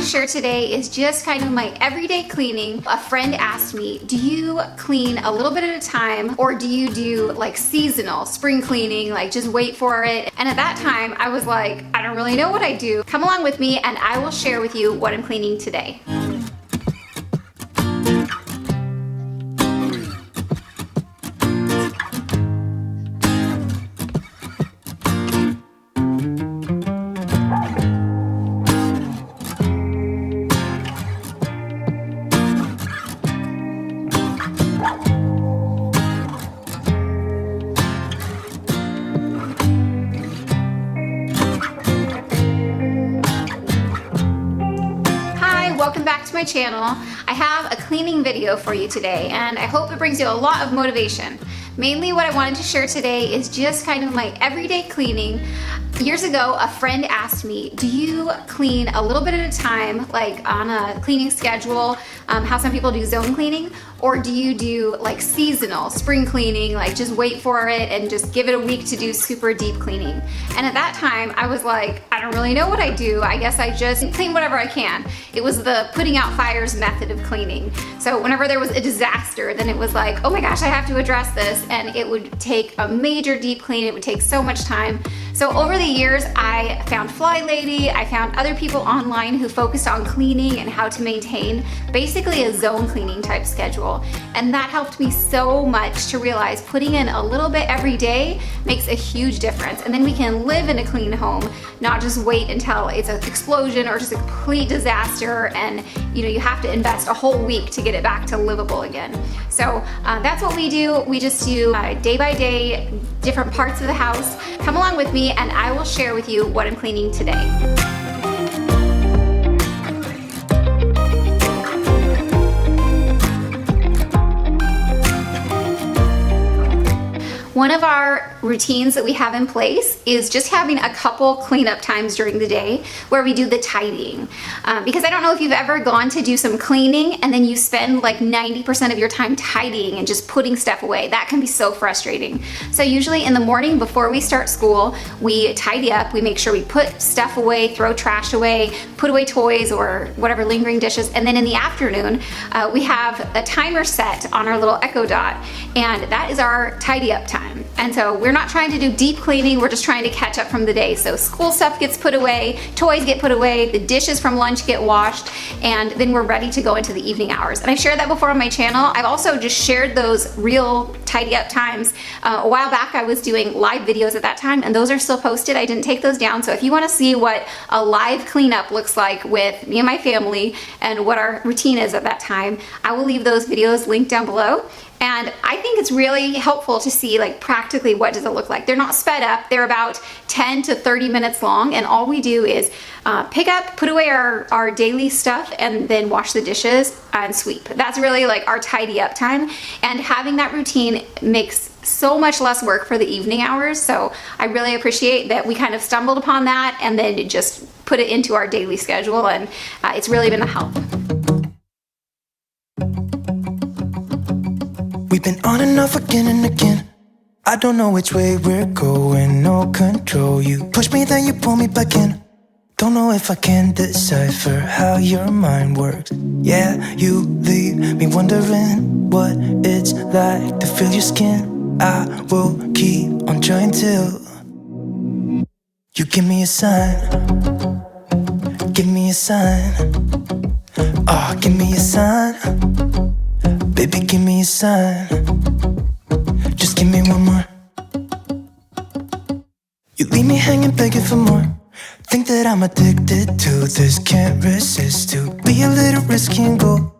share today is just kind of my everyday cleaning. A friend asked me, do you clean a little bit at a time, or do you do like seasonal spring cleaning, like just wait for it? And at that time I was like, I don't really know what I do. Come along with me and I will share with you what I'm cleaning today. Welcome back to my channel. I have a cleaning video for you today and I hope it brings you a lot of motivation. Mainly what I wanted to share today is just kind of my everyday cleaning. Years ago, a friend asked me, do you clean a little bit at a time, like on a cleaning schedule, how some people do zone cleaning, or do you do like seasonal spring cleaning, like just wait for it and just give it a week to do super deep cleaning? And at that time, I was like, I don't really know what I do. I guess I just clean whatever I can. It was the putting out fires method of cleaning. So whenever there was a disaster, then it was like, oh my gosh, I have to address this. And it would take a major deep clean. It would take so much time. So over the years, I found Fly Lady, I found other people online who focused on cleaning and how to maintain basically a zone cleaning type schedule. And that helped me so much to realize putting in a little bit every day makes a huge difference. And then we can live in a clean home, not just wait until it's an explosion or just a complete disaster and you have to invest a whole week to get it back to livable again. So that's what we do. We just do day by day, different parts of the house. Come along with me and I will share with you what I'm cleaning today. One of our routines that we have in place is just having a couple cleanup times during the day where we do the tidying. Because I don't know if you've ever gone to do some cleaning and then you spend like 90% of your time tidying and just putting stuff away. That can be so frustrating. So usually in the morning before we start school, we tidy up, we make sure we put stuff away, throw trash away, put away toys or whatever lingering dishes. And then in the afternoon, we have a timer set on our little Echo Dot, and that is our tidy up time. And so we're not trying to do deep cleaning, we're just trying to catch up from the day. So school stuff gets put away, toys get put away, the dishes from lunch get washed, and then we're ready to go into the evening hours. And I've shared that before on my channel. I've also just shared those real tidy up times. A while back I was doing live videos at that time and those are still posted. I didn't take those down. So if you want to see what a live cleanup looks like with me and my family and what our routine is at that time, I will leave those videos linked down below. And I think it's really helpful to see like practically what does it look like. They're not sped up, they're about 10 to 30 minutes long, and all we do is pick up, put away our daily stuff, and then wash the dishes and sweep. That's really like our tidy up time, and having that routine makes so much less work for the evening hours. So I really appreciate that we kind of stumbled upon that and then just put it into our daily schedule, and it's really been a help. We've been on and off again and again. I don't know which way we're going, no control. You push me, then you pull me back in. Don't know if I can decipher how your mind works. Yeah, you leave me wondering what it's like to feel your skin. I will keep on trying till you give me a sign. Give me a sign. Oh, give me a sign. Baby, give me a sign. Just give me one more. You leave me hanging, begging for more. Think that I'm addicted to this, can't resist to be a little risky and go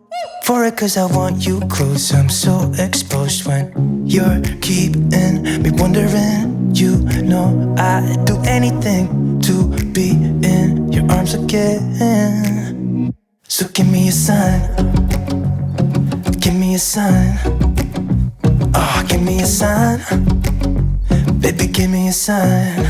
for it, cause I want you close. I'm so exposed when you're keeping me wondering. You know I'd do anything to be in your arms again. So give me a sign. Give me a sign. Oh, give me a sign. Baby, give me a sign.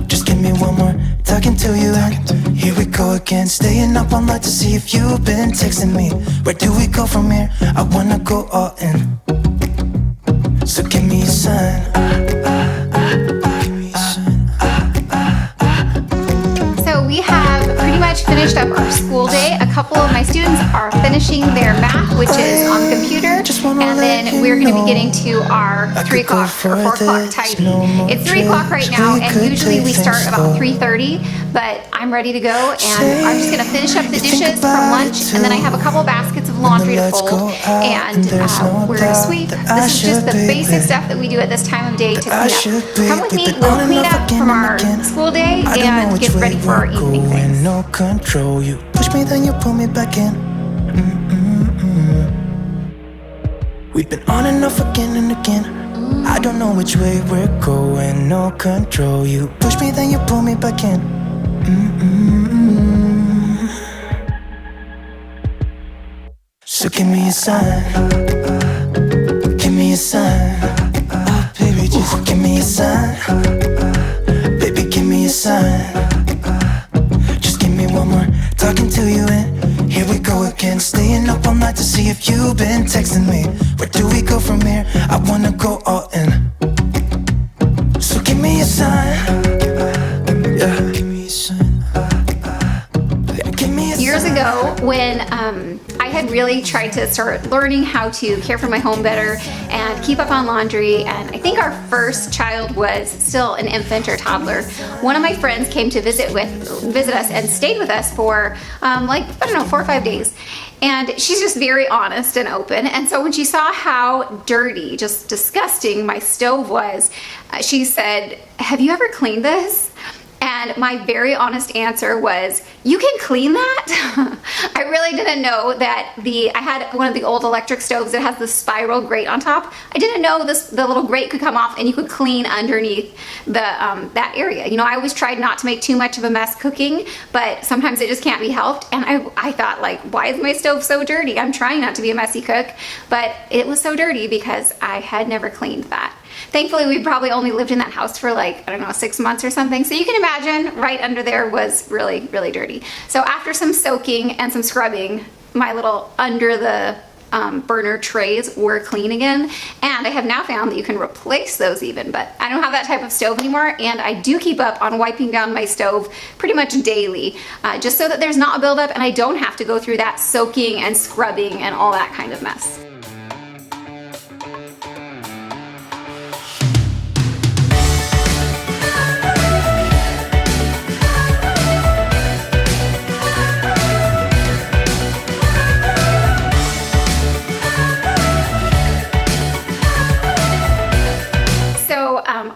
Just give me one more. Talking to you and here we go again. Staying up all night to see if you've been texting me. Where do we go from here? I wanna go all in. So give me a sign. So we have pretty much finished up our just wanna and let then you we're going to be know getting to our I 3 could go o'clock or 4 for o'clock this, tidy. no more It's 3 o'clock right trips, now, we and could usually take we start things about slow. 3:30, but I'm ready to go, and I'm just going to finish up the You think dishes about from it lunch, and then I have a couple baskets of laundry to lights fold, go out and there's no we're going to doubt sweep. that I This is just should the be basic there. stuff that we do at this time of day to I clean up. should be. Come with We've me, been we'll on and clean off up again from and our again. school day I don't know and which get way ready for our we're evening going, things. no control. You push me, then you pull me back in. We've been on and off again and again. I don't know which way we're going, no control. You push me, then you pull me back in. So give me a sign, give me a sign. Baby, just give me a sign. Baby, give me a sign. Just give me one more talking to you, and here we go again. Staying up all night to see if you've been texting me. Where do we go from here? I wanna go all in. So give me a sign. Yeah, give me a sign. Yeah, give me a sign. Years ago, when I had really tried to start learning how to care for my home better and keep up on laundry, and I think our first child was still an infant or toddler, one of my friends came to visit us and stayed with us for like, I don't know, 4 or 5 days. And she's just very honest and open. And so when she saw how dirty, just disgusting my stove was, she said, "Have you ever cleaned this?" And my very honest answer was, "You can clean that?" I really didn't know that I had one of the old electric stoves that has the spiral grate on top. I didn't know the little grate could come off and you could clean underneath that area. You know, I always tried not to make too much of a mess cooking, but sometimes it just can't be helped. And I thought, like, why is my stove so dirty? I'm trying not to be a messy cook, but it was so dirty because I had never cleaned that. Thankfully, we probably only lived in that house for like, I don't know, 6 months or something. So you can imagine right under there was really, really dirty. So after some soaking and some scrubbing, my little under the burner trays were clean again. And I have now found that you can replace those even, but I don't have that type of stove anymore. And I do keep up on wiping down my stove pretty much daily, just so that there's not a buildup and I don't have to go through that soaking and scrubbing and all that kind of mess.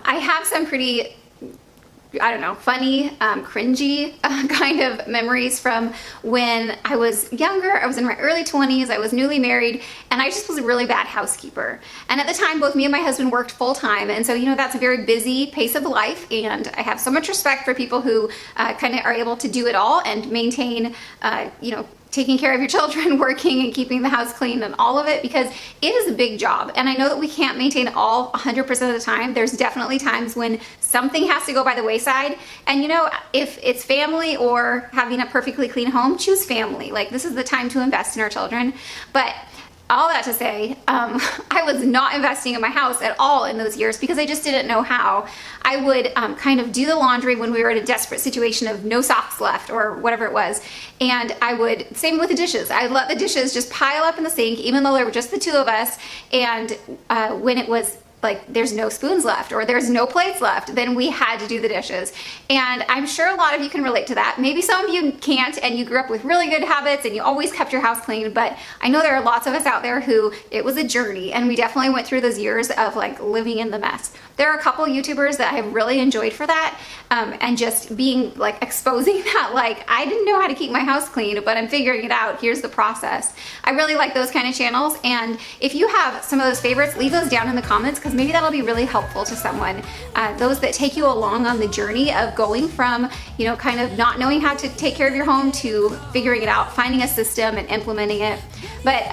I have some pretty, I don't know, funny, cringy kind of memories from when I was younger. I was in my early 20s, I was newly married, and I just was a really bad housekeeper. And at the time, both me and my husband worked full time, and so, you know, that's a very busy pace of life, and I have so much respect for people who kind of are able to do it all and maintain, you know, taking care of your children, working and keeping the house clean and all of it, because it is a big job. And I know that we can't maintain all 100% of the time. There's definitely times when something has to go by the wayside. And you know, if it's family or having a perfectly clean home, choose family. Like, this is the time to invest in our children. But all that to say, I was not investing in my house at all in those years because I just didn't know how. I would kind of do the laundry when we were in a desperate situation of no socks left or whatever it was. And I would, same with the dishes. I'd let the dishes just pile up in the sink, even though there were just the two of us. And when it was like there's no spoons left or there's no plates left, then we had to do the dishes. And I'm sure a lot of you can relate to that. Maybe some of you can't and you grew up with really good habits and you always kept your house clean, but I know there are lots of us out there who it was a journey, and we definitely went through those years of like living in the mess. There are a couple YouTubers that I have really enjoyed for that, and just being like exposing that, like, I didn't know how to keep my house clean, but I'm figuring it out. Here's the process. I really like those kind of channels, and if you have some of those favorites, leave those down in the comments because maybe that'll be really helpful to someone. Those that take you along on the journey of going from, you know, kind of not knowing how to take care of your home to figuring it out, finding a system and implementing it. But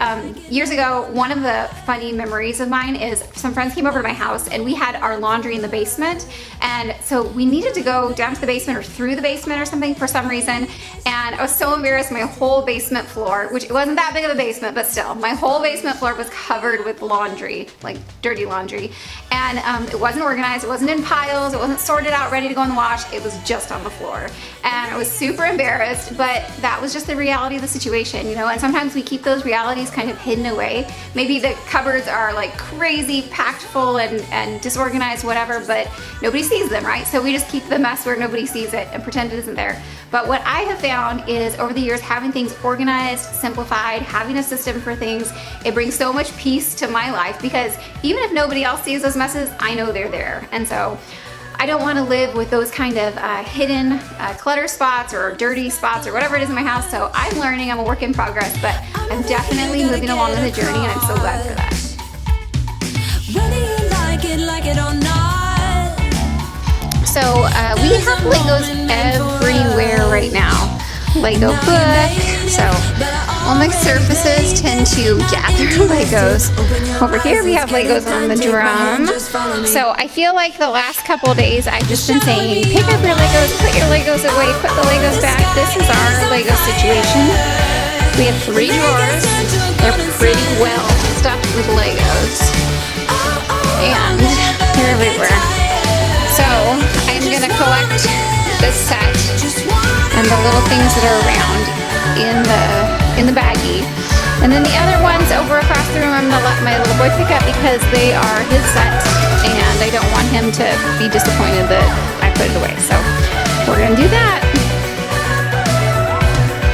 years ago, one of the funny memories of mine is some friends came over to my house and we had our laundry in the basement. And so we needed to go down to the basement or through the basement or something for some reason. And I was so embarrassed. My whole basement floor, which it wasn't that big of a basement, but still, my whole basement floor was covered with laundry, like dirty laundry. laundry, and it wasn't organized, it wasn't in piles, it wasn't sorted out ready to go in the wash, it was just on the floor. And I was super embarrassed, but that was just the reality of the situation, you know, and sometimes we keep those realities kind of hidden away. Maybe the cupboards are like crazy packed full and disorganized, whatever, but nobody sees them, right? So we just keep the mess where nobody sees it and pretend it isn't there. But what I have found is over the years, having things organized, simplified, having a system for things, it brings so much peace to my life, because even if nobody else sees those messes, I know they're there. And so I don't want to live with those kind of hidden clutter spots or dirty spots or whatever it is in my house. So I'm learning, I'm a work in progress, but I'm definitely moving along on the journey, and I'm so glad for that. Whether you like it or not. So we have Legos everywhere right now. Lego book, so all my surfaces tend to gather Legos. Over here we have Legos on the drum. So I feel like the last couple days I've just been saying, pick up your Legos, put your Legos away, put the Legos back. This is our Lego situation. We have 3 drawers. They're pretty well stuffed with Legos. And they're everywhere. So I'm gonna collect this set and the little things that are around in the baggie. And then the other ones over across the room I'm gonna let my little boy pick up, because they are his set and I don't want him to be disappointed that I put it away. So we're gonna do that.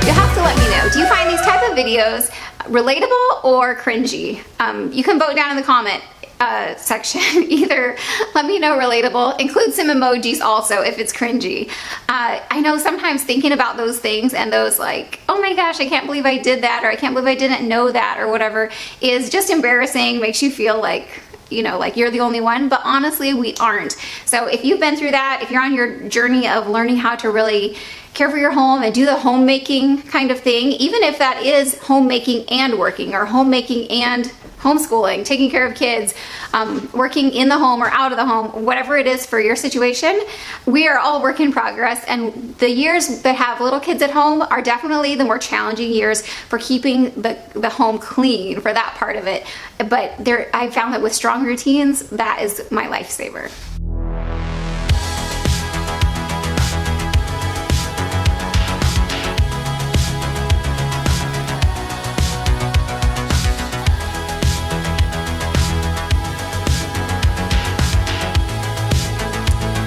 You'll have to let me know. Do you find these type of videos relatable or cringy? You can vote down in the comment section. Either let me know relatable, include some emojis also if it's cringy. I know sometimes thinking about those things and those like, oh my gosh, I can't believe I did that, or I can't believe I didn't know that, or whatever, is just embarrassing, makes you feel like, you know, like you're the only one, but honestly we aren't. So if you've been through that, if you're on your journey of learning how to really care for your home and do the homemaking kind of thing, even if that is homemaking and working, or homemaking and homeschooling, taking care of kids, working in the home or out of the home, whatever it is for your situation, we are all work in progress. And the years that have little kids at home are definitely the more challenging years for keeping the home clean, for that part of it. But I found that with strong routines, that is my lifesaver.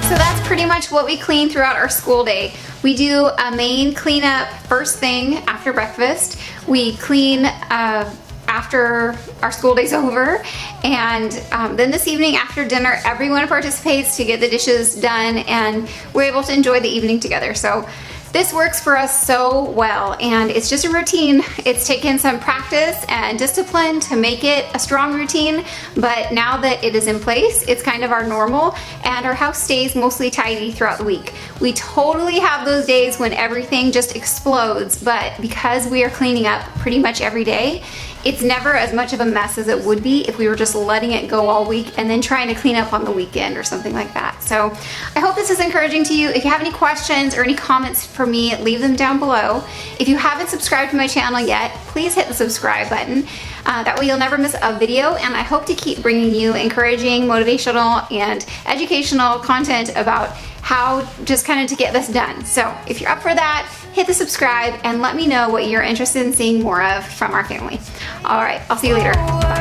So that's pretty much what we clean throughout our school day. We do a main cleanup first thing after breakfast. We clean after our school day's over, and then this evening after dinner, everyone participates to get the dishes done, and we're able to enjoy the evening together. So this works for us so well, and it's just a routine. It's taken some practice and discipline to make it a strong routine, but now that it is in place, it's kind of our normal, and our house stays mostly tidy throughout the week. We totally have those days when everything just explodes, but because we are cleaning up pretty much every day, it's never as much of a mess as it would be if we were just letting it go all week and then trying to clean up on the weekend or something like that. So I hope this is encouraging to you. If you have any questions or any comments for me, leave them down below. If you haven't subscribed to my channel yet, please hit the subscribe button. That way you'll never miss a video, and I hope to keep bringing you encouraging, motivational, and educational content about how just kind of to get this done. So if you're up for that, hit the subscribe and let me know what you're interested in seeing more of from our family. All right, I'll see you later. Bye.